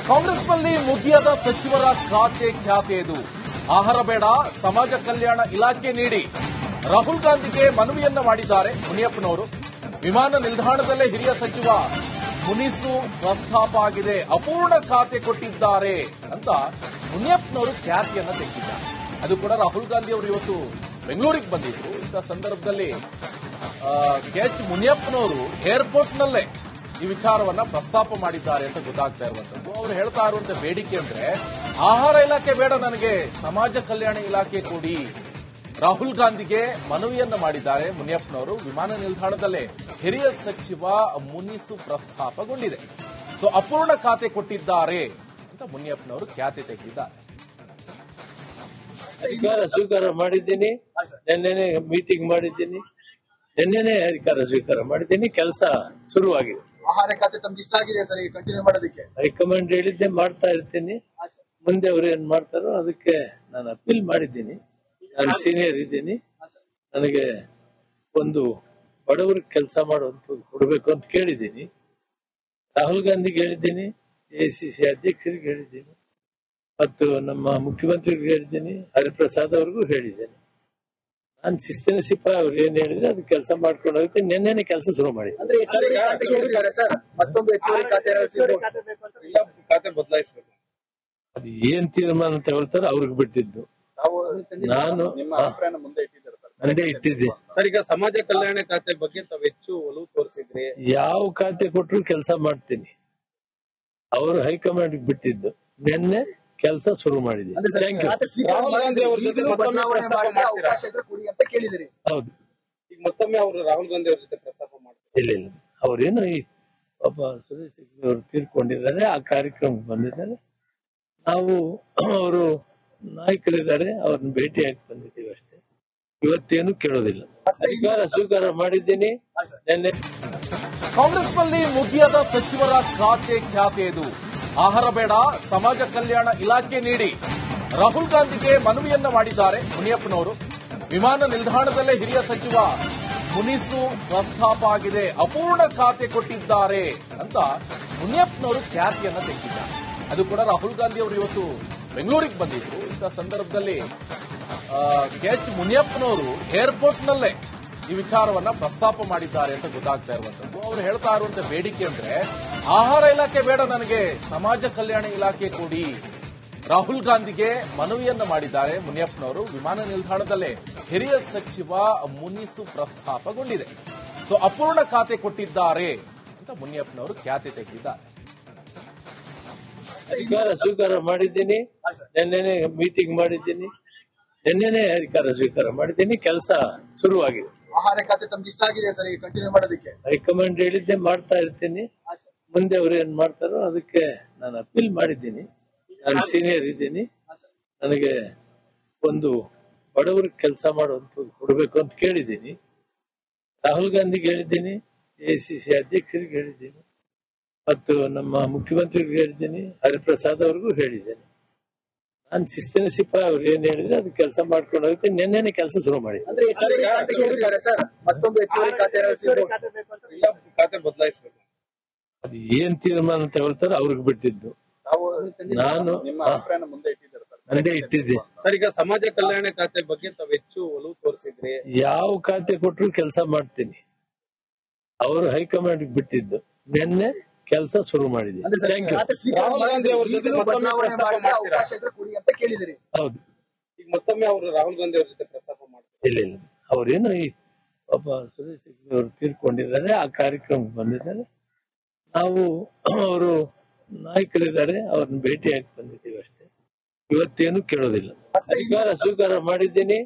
ಕಾಂಗ್ರೆಸ್ನಲ್ಲಿ ಮುಗಿಯದ ಸಚಿವರ ಖ್ಯಾತೆ ಇದು. ಆಹಾರ ಬೇಡ, ಸಮಾಜ ಕಲ್ಯಾಣ ಇಲಾಖೆ ನೀಡಿ ರಾಹುಲ್ ಗಾಂಧಿಗೆ ಮನವಿಯನ್ನ ಮಾಡಿದ್ದಾರೆ ಮುನಿಯಪ್ಪನವರು. ವಿಮಾನ ನಿಲ್ದಾಣದಲ್ಲೇ ಹಿರಿಯ ಸಚಿವ ಮುನಿಸು ಪ್ರಸ್ತಾಪ ಆಗಿದೆ, ಅಪೂರ್ಣ ಖಾತೆ ಕೊಟ್ಟಿದ್ದಾರೆ ಅಂತ ಮುನಿಯಪ್ಪನವರು ಖ್ಯಾತಿಯನ್ನ ತೆಗೆದಿದ್ದಾರೆ. ಅದು ಕೂಡ ರಾಹುಲ್ ಗಾಂಧಿ ಅವರು ಇವತ್ತು ಬೆಂಗಳೂರಿಗೆ ಬಂದಿದ್ರು. ಇಂಥ ಸಂದರ್ಭದಲ್ಲಿ ಎಚ್ ಮುನಿಯಪ್ಪನವರು ಏರ್ಪೋರ್ಟ್ನಲ್ಲೇ ಈ ವಿಚಾರವನ್ನ ಪ್ರಸ್ತಾಪ ಮಾಡಿದ್ದಾರೆ ಅಂತ ಗೊತ್ತಾಗ್ತಾ ಇರುವಂತದ್ದು. ಅವರು ಹೇಳ್ತಾ ಇರುವಂತ ಬೇಡಿಕೆ ಅಂದ್ರೆ ಆಹಾರ ಇಲಾಖೆ ಬೇಡ, ನನಗೆ ಸಮಾಜ ಕಲ್ಯಾಣ ಇಲಾಖೆ ಕೊಡಿ. ರಾಹುಲ್ ಗಾಂಧಿಗೆ ಮನವಿಯನ್ನ ಮಾಡಿದ್ದಾರೆ ಮುನಿಯಪ್ಪನವರು. ವಿಮಾನ ನಿಲ್ದಾಣದಲ್ಲೇ ಹಿರಿಯ ಸಚಿವ ಮುನಿಸು ಪ್ರಸ್ತಾಪಗೊಂಡಿದೆ. ಸೊ ಅಪೂರ್ಣ ಖಾತೆ ಕೊಟ್ಟಿದ್ದಾರೆ ಅಂತ ಮುನಿಯಪ್ಪನವರು ಖ್ಯಾತಿ ತೆಗೆದಿದ್ದಾರೆ. ಅಧಿಕಾರ ಸ್ವೀಕಾರ ಮಾಡಿದ್ದೀನಿ, ನಿನ್ನೆನೆ ಮೀಟಿಂಗ್ ಮಾಡಿದ್ದೀನಿ, ನಿನ್ನೆನೆ ಅಧಿಕಾರ ಸ್ವೀಕಾರ ಮಾಡಿದ್ದೀನಿ. ಕೆಲಸ ಶುರುವಾಗಿದೆ. ಆಹಾರ ಖಾತೆ ತಮ್ಗೆ ಇಷ್ಟ ಆಗಿದೆ ಸರ್, ಕಂಟಿನ್ಯೂ ಮಾಡೋದಕ್ಕೆ ಹೈಕಮಾಂಡ್ ಹೇಳಿದ್ದೆ ಮಾಡ್ತಾ ಇರ್ತೀನಿ. ಮುಂದೆ ಅವ್ರು ಏನ್ ಮಾಡ್ತಾರೋ ಅದಕ್ಕೆ ನಾನು ಅಪೀಲ್ ಮಾಡಿದ್ದೀನಿ. ನಾನು ಸೀನಿಯರ್ ಇದ್ದೀನಿ, ನನಗೆ ಒಂದು ಬಡವರಿಗೆ ಕೆಲಸ ಮಾಡುವಂತ ಕೊಡಬೇಕು ಅಂತ ಕೇಳಿದ್ದೀನಿ. ರಾಹುಲ್ ಗಾಂಧಿಗೆ ಹೇಳಿದ್ದೀನಿ, ಎಐಸಿಸಿ ಅಧ್ಯಕ್ಷರಿಗೆ ಹೇಳಿದ್ದೀನಿ, ಮತ್ತು ನಮ್ಮ ಮುಖ್ಯಮಂತ್ರಿಗೆ ಹೇಳಿದ್ದೀನಿ, ಹರಿಪ್ರಸಾದ್ ಅವ್ರಿಗೂ ಹೇಳಿದ್ದೇನೆ. ನಾನು ಶಿಸ್ತಿನ ಸಿಪಾಯಿ, ಅವ್ರು ಏನ್ ಹೇಳಿದ್ರೆ ಅದು ಕೆಲಸ ಮಾಡ್ಕೊಂಡು ಹೋಗುತ್ತೆ. ನಿನ್ನೆನೆ ಕೆಲಸ ಶುರು ಮಾಡಿದ್ದೆ. ಅಂದ್ರೆ ಹೆಚ್ಚುವರಿ ಖಾತೆ ಕೇಳಿದ್ದಾರೆ ಸರ್, ಮತ್ತೊಂದು ಹೆಚ್ಚುವರಿ ಖಾತೆ ಬದಲಾಯಿಸಬೇಕು. ಅದು ಏನ್ ತೀರ್ಮಾನ ತಗೊಳ್ತಾರೋ ಅವ್ರಿಗೆ ಬಿಟ್ಟಿದ್ದು. ನಾನು ಮುಂದೆ ಇಟ್ಟಿದ್ದೆ ಸರ್. ಈಗ ಸಮಾಜ ಕಲ್ಯಾಣ ಖಾತೆ ಬಗ್ಗೆ ತಾವು ಹೆಚ್ಚು ಒಲವು ತೋರಿಸಿದ್ರಿ. ಯಾವ ಖಾತೆ ಕೊಟ್ಟರು ಕೆಲಸ ಮಾಡ್ತೀನಿ. ಅವರು ಹೈಕಮಾಂಡ್ ಬಿಟ್ಟಿದ್ದು. ನಿನ್ನೆ ಕೆಲಸ ಶುರು ಮಾಡಿದ್ದೀನಿ. Thank you. ರಾಹುಲ್ ಗಾಂಧಿ ಅವ್ರ ಜೊತೆ ಕೇಳಿದಿರಿ? ಹೌದು. ಈಗ ಮತ್ತೊಮ್ಮೆ ಅವರು ರಾಹುಲ್ ಗಾಂಧಿ ಅವ್ರ ಜೊತೆ ಪ್ರಸ್ತಾಪ ಮಾಡ್ತಾರೆ? ಇಲ್ಲ, ಅವ್ರೇನು ಈ ಪಾಪ ಸುರೇಶ್ ಅವರು ತೀರ್ಕೊಂಡಿದ್ದಾರೆ, ಆ ಕಾರ್ಯಕ್ರಮಕ್ಕೆ ಬಂದಿದ್ದಾರೆ. ನಾವು ಅವರು ನಾಯಕರಿದ್ದಾರೆ, ಅವ್ರನ್ನ ಭೇಟಿಯಾಗಿ ಬಂದಿದ್ದೀವಿ ಅಷ್ಟೇ. ಇವತ್ತೇನು ಕೇಳೋದಿಲ್ಲ. ಅಧಿಕಾರ ಸ್ವೀಕಾರ ಮಾಡಿದ್ದೀನಿ. ನಿನ್ನೆ ಕಾಂಗ್ರೆಸ್ನಲ್ಲಿ ಮುಗಿಯದ ಸಚಿವರ ಖ್ಯಾತೆ ಇದು. ಆಹಾರ ಬೇಡ, ಸಮಾಜ ಕಲ್ಯಾಣ ಇಲಾಖೆ ನೀಡಿ ರಾಹುಲ್ ಗಾಂಧಿಗೆ ಮನವಿಯನ್ನ ಮಾಡಿದ್ದಾರೆ ಮುನಿಯಪ್ಪನವರು. ವಿಮಾನ ನಿಲ್ದಾಣದಲ್ಲೇ ಹಿರಿಯ ಸಚಿವ ಮುನಿಸು ಪ್ರಸ್ತಾಪ ಆಗಿದೆ, ಅಪೂರ್ಣ ಖಾತೆ ಕೊಟ್ಟಿದ್ದಾರೆ ಅಂತ ಮುನಿಯಪ್ಪನವರು ಖ್ಯಾತಿಯನ್ನ ತೆಗೆದಿದ್ದಾರೆ. ಅದು ಕೂಡ ರಾಹುಲ್ ಗಾಂಧಿ ಅವರು ಇವತ್ತು ಬೆಂಗಳೂರಿಗೆ ಬಂದಿದ್ರು. ಇಂಥ ಸಂದರ್ಭದಲ್ಲಿ ಎಚ್ ಮುನಿಯಪ್ಪನವರು ಏರ್ಪೋರ್ಟ್ನಲ್ಲೇ ಈ ವಿಚಾರವನ್ನ ಪ್ರಸ್ತಾಪ ಮಾಡಿದ್ದಾರೆ ಅಂತ ಗೊತ್ತಾಗ್ತಾ ಇರುವಂತದ್ದು. ಅವರು ಹೇಳ್ತಾ ಇರುವಂತ ಬೇಡಿಕೆ ಅಂದ್ರೆ ಆಹಾರ ಇಲಾಖೆ ಬೇಡ, ನನಗೆ ಸಮಾಜ ಕಲ್ಯಾಣ ಇಲಾಖೆ ಕೊಡಿ. ರಾಹುಲ್ ಗಾಂಧಿಗೆ ಮನವಿಯನ್ನ ಮಾಡಿದ್ದಾರೆ ಮುನಿಯಪ್ಪನವರು. ವಿಮಾನ ನಿಲ್ದಾಣದಲ್ಲೇ ಹಿರಿಯ ಸಚಿವ ಮುನಿಸು ಪ್ರಸ್ತಾಪಗೊಂಡಿದೆ. ಸೊ ಅಪೂರ್ಣ ಖಾತೆ ಕೊಟ್ಟಿದ್ದಾರೆ ಅಂತ ಮುನಿಯಪ್ಪನವರು ಖ್ಯಾತಿ ತೆಗೆದಿದ್ದಾರೆ. ಅಧಿಕಾರ ಸ್ವೀಕಾರ ಮಾಡಿದ್ದೀನಿ. ನಿನ್ನೆನೆ ಮೀಟಿಂಗ್ ಮಾಡಿದ್ದೀನಿ, ನಿನ್ನೆನೆ ಅಧಿಕಾರ ಸ್ವೀಕಾರ ಮಾಡಿದ್ದೀನಿ. ಕೆಲಸ ಶುರುವಾಗಿದೆ. ಆಹಾರ ಖಾತೆ ತಮ್ಗೆ ಇಷ್ಟ ಆಗಿದೆ ಸರ್, ಕಂಟಿನ್ಯೂ ಮಾಡೋದಕ್ಕೆ ಹೈಕಮಾಂಡ್ ಹೇಳಿದ್ದೆ ಮಾಡ್ತಾ ಇರ್ತೀನಿ. ಮುಂದೆ ಅವ್ರು ಏನ್ ಮಾಡ್ತಾರೋ ಅದಕ್ಕೆ ನಾನು ಅಪೀಲ್ ಮಾಡಿದ್ದೀನಿ. ನಾನು ಸೀನಿಯರ್ ಇದ್ದೀನಿ, ನನಗೆ ಒಂದು ಬಡವರಿಗೆ ಕೆಲಸ ಮಾಡುವಂತ ಕೊಡಬೇಕು ಅಂತ ಕೇಳಿದ್ದೀನಿ. ರಾಹುಲ್ ಗಾಂಧಿಗೆ ಹೇಳಿದ್ದೀನಿ, ಎಐಸಿಸಿ ಅಧ್ಯಕ್ಷರಿಗೆ ಹೇಳಿದ್ದೀನಿ, ಮತ್ತು ನಮ್ಮ ಮುಖ್ಯಮಂತ್ರಿಗೆ ಹೇಳಿದ್ದೀನಿ, ಹರಿಪ್ರಸಾದ್ ಅವ್ರಿಗೂ ಹೇಳಿದ್ದೇನೆ. ನಾನು ಶಿಸ್ತಿನ ಸಿಪಾಯಿ, ಅವ್ರು ಏನ್ ಹೇಳಿದ್ರೆ ಅದು ಕೆಲಸ ಮಾಡ್ಕೊಂಡು ಹೋಗುತ್ತೆ. ನಿನ್ನೆನೆ ಕೆಲಸ ಶುರು ಮಾಡಿದ್ದೆ. ಅಂದ್ರೆ ಹೆಚ್ಚುವರಿ ಖಾತೆ ಕೇಳಿದ್ದಾರೆ ಸರ್, ಮತ್ತೊಂದು ಹೆಚ್ಚುವರಿ ಖಾತೆ ಬದಲಾಯಿಸಬೇಕು. ಅದು ಏನ್ ತೀರ್ಮಾನ ತಗೊಳ್ತಾರೋ ಅವ್ರಿಗೆ ಬಿಟ್ಟಿದ್ದು. ನಾನು ಮುಂದೆ ಇಟ್ಟಿದ್ದೆ. ಸರ್. ಈಗ ಸಮಾಜ ಕಲ್ಯಾಣ ಖಾತೆ ಬಗ್ಗೆ ತಾವು ಹೆಚ್ಚು ಒಲವು ತೋರಿಸಿದ್ರಿ. ಯಾವ ಖಾತೆ ಕೊಟ್ಟರು ಕೆಲಸ ಮಾಡ್ತೀನಿ. ಅವರು ಹೈಕಮಾಂಡ್ ಬಿಟ್ಟಿದ್ದು. ನಿನ್ನೆ ಕೆಲಸ ಶುರು ಮಾಡಿದ್ದೀನಿ. Thank you. ರಾಹುಲ್ ಗಾಂಧಿ ಅವ್ರ ಜೊತೆ ಕೇಳಿದಿರಿ? ಹೌದು. ಈಗ ಮತ್ತೊಮ್ಮೆ ಅವರು ರಾಹುಲ್ ಗಾಂಧಿ ಅವ್ರ ಜೊತೆ ಪ್ರಸ್ತಾಪ ಮಾಡ್ತಾರೆ? ಇಲ್ಲ, ಅವ್ರೇನು ಈ ಪಾಪ ಸುರೇಶ್ ಅವರು ತೀರ್ಕೊಂಡಿದ್ದಾರೆ, ಆ ಕಾರ್ಯಕ್ರಮಕ್ಕೆ ಬಂದಿದ್ದಾರೆ. ನಾವು ಅವರು ನಾಯಕರಿದ್ದಾರೆ, ಅವ್ರನ್ನ ಭೇಟಿಯಾಗಿ ಬಂದಿದ್ದೀವಿ ಅಷ್ಟೇ. ಇವತ್ತೇನು ಕೇಳೋದಿಲ್ಲ. ಅಧಿಕಾರ ಸ್ವೀಕಾರ ಮಾಡಿದ್ದೀನಿ.